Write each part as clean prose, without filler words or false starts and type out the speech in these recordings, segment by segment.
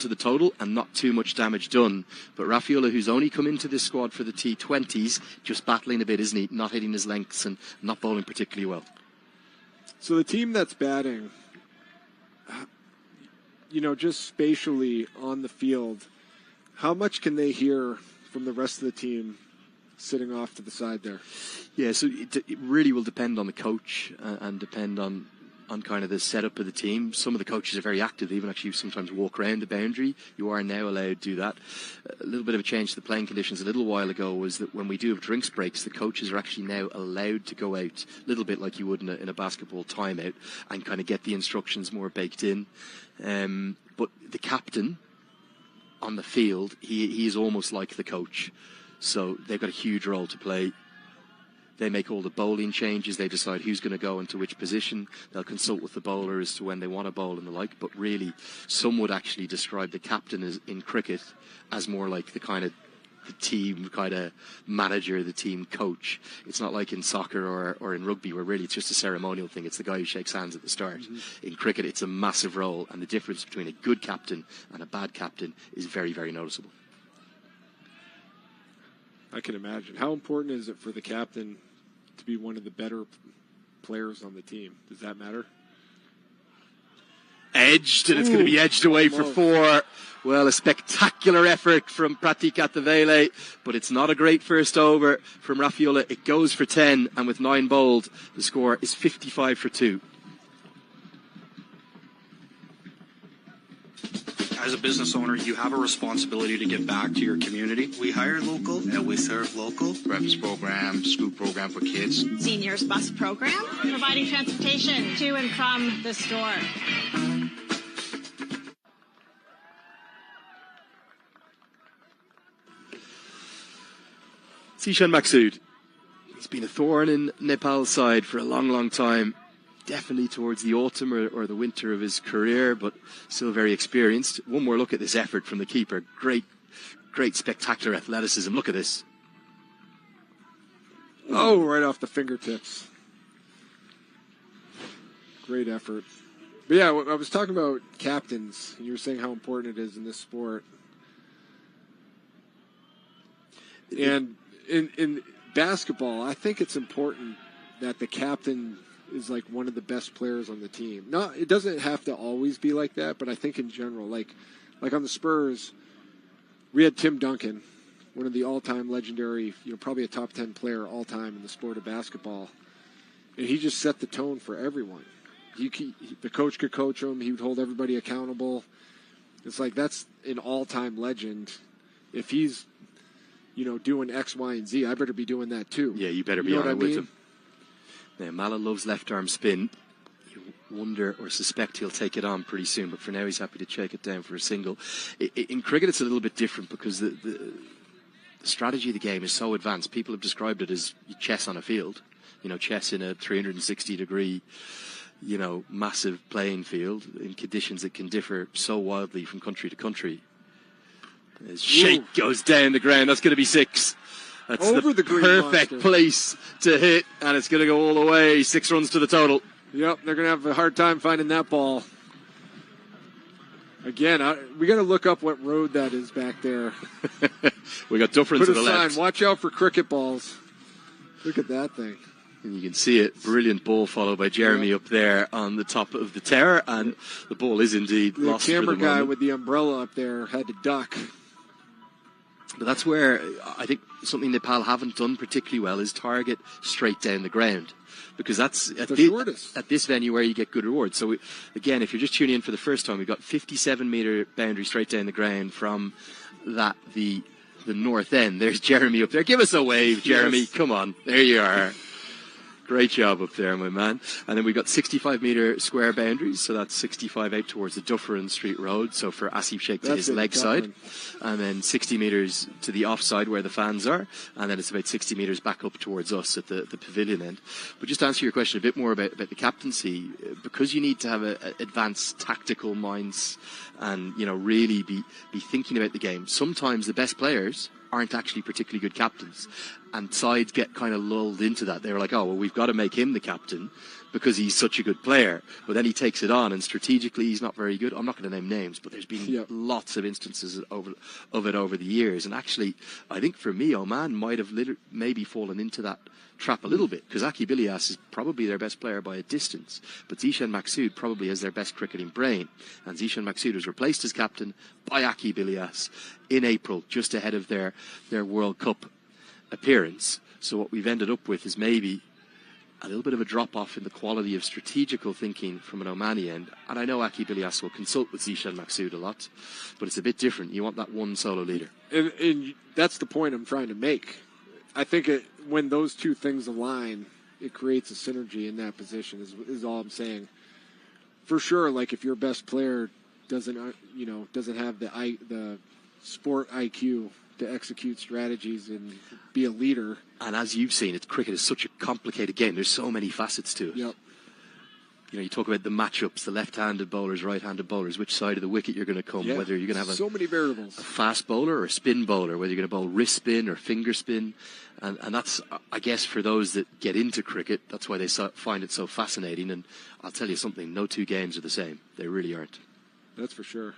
to the total and not too much damage done. But Rafaela, who's only come into this squad for the T20s, just battling a bit, isn't he? Not hitting his lengths and not bowling particularly well. So the team that's batting, just spatially on the field, how much can they hear from the rest of the team sitting off to the side there? Yeah, so it really will depend on the coach and depend on kind of the setup of the team. Some of the coaches are very active. They even actually sometimes walk around the boundary. You are now allowed to do that. A little bit of a change to the playing conditions a little while ago was that when we do have drinks breaks, the coaches are actually now allowed to go out, a little bit like you would in a basketball timeout, and kind of get the instructions more baked in. But the captain on the field, he is almost like the coach. So they've got a huge role to play. They make all the bowling changes. They decide who's going to go into which position. They'll consult with the bowler as to when they want to bowl and the like. But really, some would actually describe the captain as, in cricket, as more like the kind of the team kind of manager, the team coach. It's not like in soccer or in rugby where really it's just a ceremonial thing. It's the guy who shakes hands at the start. Mm-hmm. In cricket, it's a massive role. And the difference between a good captain and a bad captain is very, very noticeable. I can imagine. How important is it for the captain to be one of the better players on the team? Does that matter? Edged, and it's going to be edged away for 4. Well, a spectacular effort from Pratik Attavele, but it's not a great first over from Rafaela. It goes for 10, and with 9 bowled, the score is 55 for 2. As a business owner, you have a responsibility to give back to your community. We hire local and we serve local. Breakfast program, school program for kids. Seniors bus program, providing transportation to and from the store. Sishan Maksud. He's been a thorn in Nepal's side for a long, long time. Definitely towards the autumn or the winter of his career, but still very experienced. One more look at this effort from the keeper. Great, spectacular athleticism. Look at this. Oh, right off the fingertips. Great effort. But yeah, I was talking about captains, and you were saying how important it is in this sport. And in basketball, I think it's important that the captain is like one of the best players on the team. It doesn't have to always be like that, but I think in general, like on the Spurs, we had Tim Duncan, one of the all-time legendary, probably a top 10 player all-time in the sport of basketball, and he just set the tone for everyone. The coach could coach him. He would hold everybody accountable. It's like that's an all-time legend. If he's, doing X, Y, and Z, I better be doing that too. Yeah, you better be on it with him. Now, Mala loves left-arm spin. You wonder or suspect he'll take it on pretty soon, but for now he's happy to check it down for a single. In cricket, it's a little bit different because the strategy of the game is so advanced. People have described it as chess on a field. Chess in a 360-degree, massive playing field in conditions that can differ so wildly from country to country. His shake goes down the ground. That's going to be 6. That's over the perfect monster. Place to hit, and it's going to go all the way. 6 runs to the total. Yep, they're going to have a hard time finding that ball. Again, we got to look up what road that is back there. We got Dufferin to the left. Sign. Watch out for cricket balls. Look at that thing. And you can see it. Brilliant ball followed by Jeremy up there on the top of the tower, and the ball is indeed lost. The camera for the guy moment. with the umbrella up there had to duck. But that's where I think something Nepal haven't done particularly well is target straight down the ground. Because that's at this venue where you get good rewards. So, again, if you're just tuning in for the first time, we've got 57-metre boundary straight down the ground from the north end. There's Jeremy up there. Give us a wave, Jeremy. Yes. Come on. There you are. Great job up there, my man. And then we've got 65-metre square boundaries, so that's 65 out towards the Dufferin Street Road, so for Asif Sheikh to his leg side. And then 60 metres to the offside where the fans are, and then it's about 60 metres back up towards us at the pavilion end. But just to answer your question a bit more about the captaincy, because you need to have advanced tactical minds and, really be thinking about the game, sometimes the best players aren't actually particularly good captains. And sides get kind of lulled into that. They were like, oh, well, we've got to make him the captain because he's such a good player. But then he takes it on, and strategically he's not very good. I'm not going to name names, but there's been lots of instances of it over the years. And actually, I think for me, Oman might have maybe fallen into that trap a little bit, because Aki Bilias is probably their best player by a distance, but Zishan Maksud probably has their best cricketing brain. And Zishan Maksud was replaced as captain by Aki Bilias in April, just ahead of their World Cup appearance. So what we've ended up with is maybe a little bit of a drop-off in the quality of strategical thinking from an Omani end. And I know Aki Bilias will consult with Zishan Maksud a lot, but it's a bit different. You want that one solo leader. And that's the point I'm trying to make. I think when those two things align, it creates a synergy in that position, is all I'm saying. For sure, like if your best player doesn't have the sport IQ to execute strategies and be a leader. And as you've seen, cricket is such a complicated game. There's so many facets to it. Yep. You talk about the matchups, the left-handed bowlers, right-handed bowlers, which side of the wicket you're going to come, whether you're going to have so many variables. A fast bowler or a spin bowler, whether you're going to bowl wrist spin or finger spin. And that's, I guess, for those that get into cricket, that's why they find it so fascinating. And I'll tell you something, no two games are the same. They really aren't. That's for sure.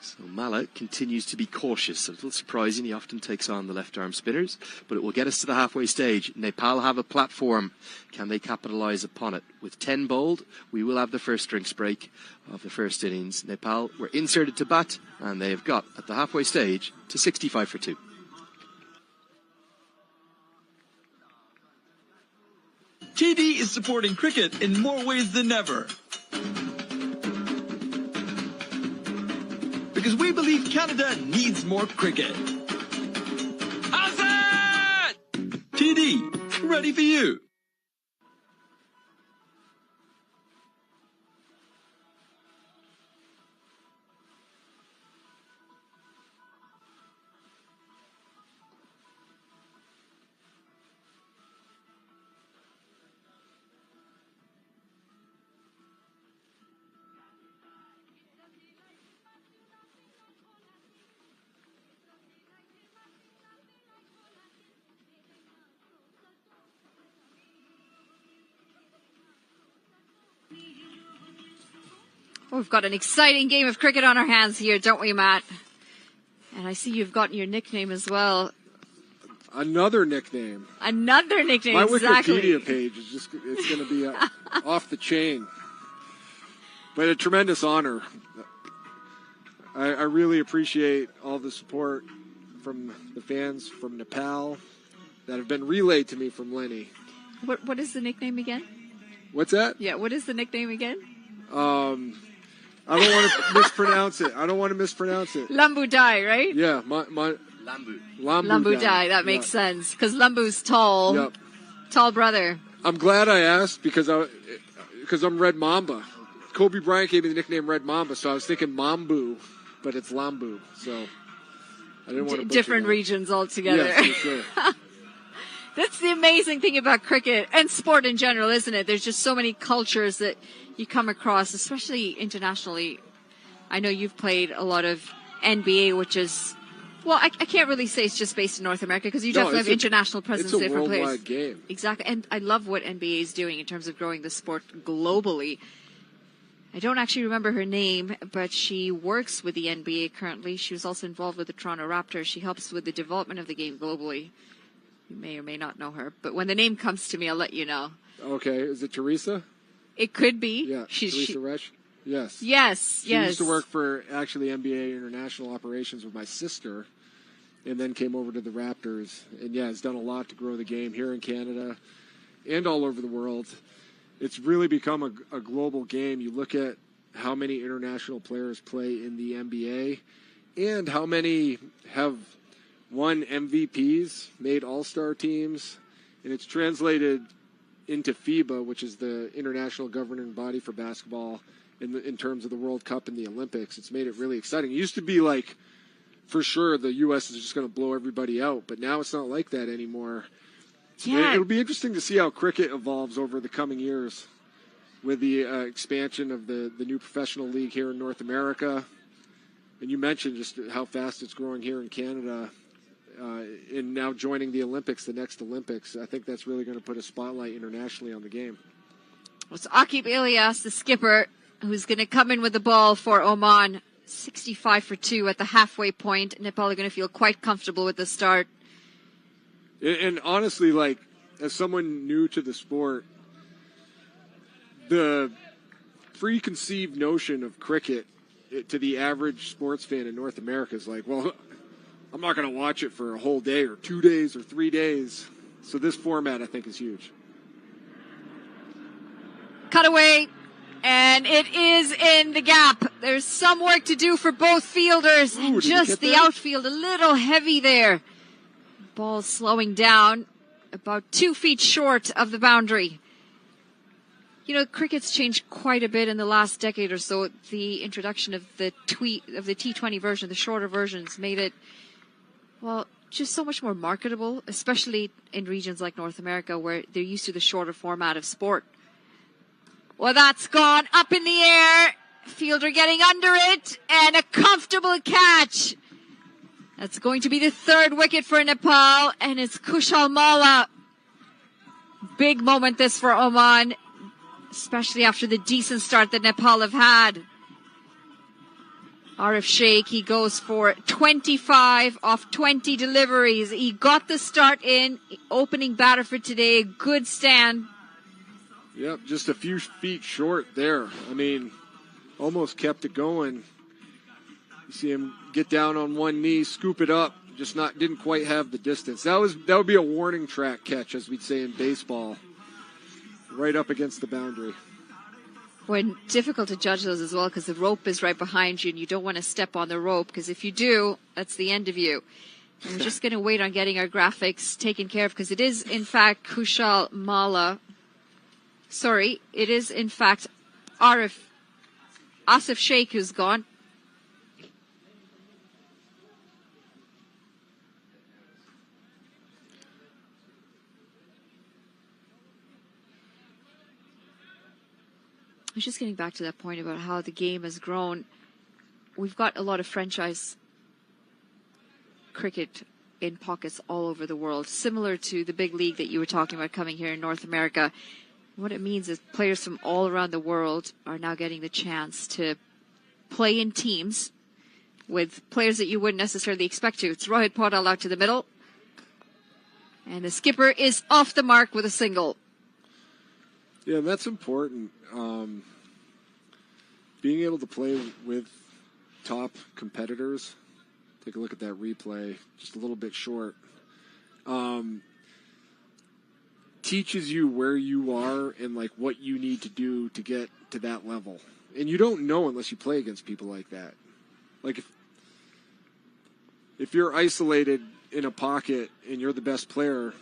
So Mala continues to be cautious. A little surprising, he often takes on the left-arm spinners, but it will get us to the halfway stage. Nepal have a platform. Can they capitalise upon it? With 10 bowled, we will have the first drinks break of the first innings. Nepal were inserted to bat, and they have got, at the halfway stage, to 65 for 2. TD is supporting cricket in more ways than ever. Because we believe Canada needs more cricket. Azad! TD, ready for you. We've got an exciting game of cricket on our hands here, don't we, Matt? And I see you've gotten your nickname as well. Another nickname. Another nickname, My exactly. Wikipedia page is it's going to be off the chain. But a tremendous honor. I really appreciate all the support from the fans from Nepal that have been relayed to me from Lenny. What is the nickname again? What's that? Yeah, what is the nickname again? I don't want to mispronounce it. Lambu Dai, right? Yeah, Lambu Dai. That makes sense because Lambu's tall. Yep. Tall brother. I'm glad I asked because I'm Red Mamba. Kobe Bryant gave me the nickname Red Mamba, so I was thinking Mambu, but it's Lambu. So I didn't want to different regions altogether. Yes, for sure. That's the amazing thing about cricket and sport in general, isn't it? There's just so many cultures that you come across, especially internationally. I know you've played a lot of NBA, which is, well, I can't really say it's just based in North America because you definitely have international presence there for players. It's a worldwide game. Exactly, and I love what NBA is doing in terms of growing the sport globally. I don't actually remember her name, but she works with the NBA currently. She was also involved with the Toronto Raptors. She helps with the development of the game globally. You may or may not know her, but when the name comes to me, I'll let you know. Okay, is it Teresa? It could be. Yeah, Teresa Resch? Yes. Yes, She used to work for actually NBA international operations with my sister and then came over to the Raptors. And, yeah, has done a lot to grow the game here in Canada and all over the world. It's really become a global game. You look at how many international players play in the NBA and how many have won MVPs, made all-star teams, and it's translated into FIBA, which is the international governing body for basketball in terms of the World Cup and the Olympics. It's made it really exciting. It used to be like, for sure, the U.S. is just going to blow everybody out, but now it's not like that anymore. Yeah. It'll be interesting to see how cricket evolves over the coming years with the expansion of the new professional league here in North America. And you mentioned just how fast it's growing here in Canada, and now joining the Olympics, the next Olympics. I think that's really going to put a spotlight internationally on the game. It's Aqib Ilyas, the skipper, who's going to come in with the ball for Oman. 65 for 2 at the halfway point. Nepal are going to feel quite comfortable with the start. And honestly, like, as someone new to the sport, the preconceived notion of cricket to the average sports fan in North America is like, well, I'm not going to watch it for a whole day or 2 days or 3 days. So this format, I think, is huge. Cutaway, and it is in the gap. There's some work to do for both fielders. Ooh, and just the outfield a little heavy there. Ball slowing down, about 2 feet short of the boundary. You know, cricket's changed quite a bit in the last decade or so. The introduction of the T20 version, the shorter versions, made it, well, just so much more marketable, especially in regions like North America where they're used to the shorter format of sport. Well, that's gone up in the air. Fielder getting under it, and a comfortable catch. That's going to be the 3rd wicket for Nepal, and it's Kushal Malla. Big moment this for Oman, especially after the decent start that Nepal have had. Parofc, he goes for 25 off 20 deliveries. He got the start in, opening batter for today. Good stand. Yep, just a few feet short there. I mean, almost kept it going. You see him get down on one knee, scoop it up, just didn't quite have the distance. That would be a warning track catch, as we'd say in baseball, right up against the boundary. Well, difficult to judge those as well because the rope is right behind you and you don't want to step on the rope because if you do, that's the end of you. And we're just going to wait on getting our graphics taken care of because it is, in fact, Kushal Malla. Sorry, it is, in fact, Asif Sheikh who's gone. I was just getting back to that point about how the game has grown. We've got a lot of franchise cricket in pockets all over the world, similar to the big league that you were talking about coming here in North America. What it means is players from all around the world are now getting the chance to play in teams with players that you wouldn't necessarily expect to. It's Rohit Paudal out to the middle. And the skipper is off the mark with a single. Yeah, that's important. Being able to play with top competitors. Take a look at that replay. Just a little bit short. Teaches you where you are and like what you need to do to get to that level. And you don't know unless you play against people like that. Like if you're isolated in a pocket and you're the best player,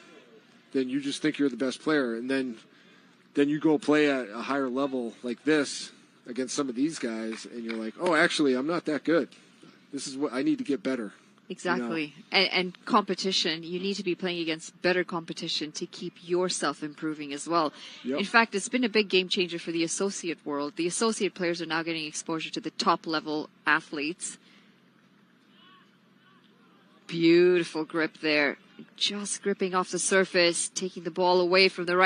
then you just think you're the best player. And then you go play at a higher level like this against some of these guys and you're like, oh, actually, I'm not that good. This is what I need to get better. Exactly. You know? And competition, you need to be playing against better competition to keep yourself improving as well. Yep. In fact, it's been a big game changer for the associate world. The associate players are now getting exposure to the top level athletes. Beautiful grip there. Just gripping off the surface, taking the ball away from the right.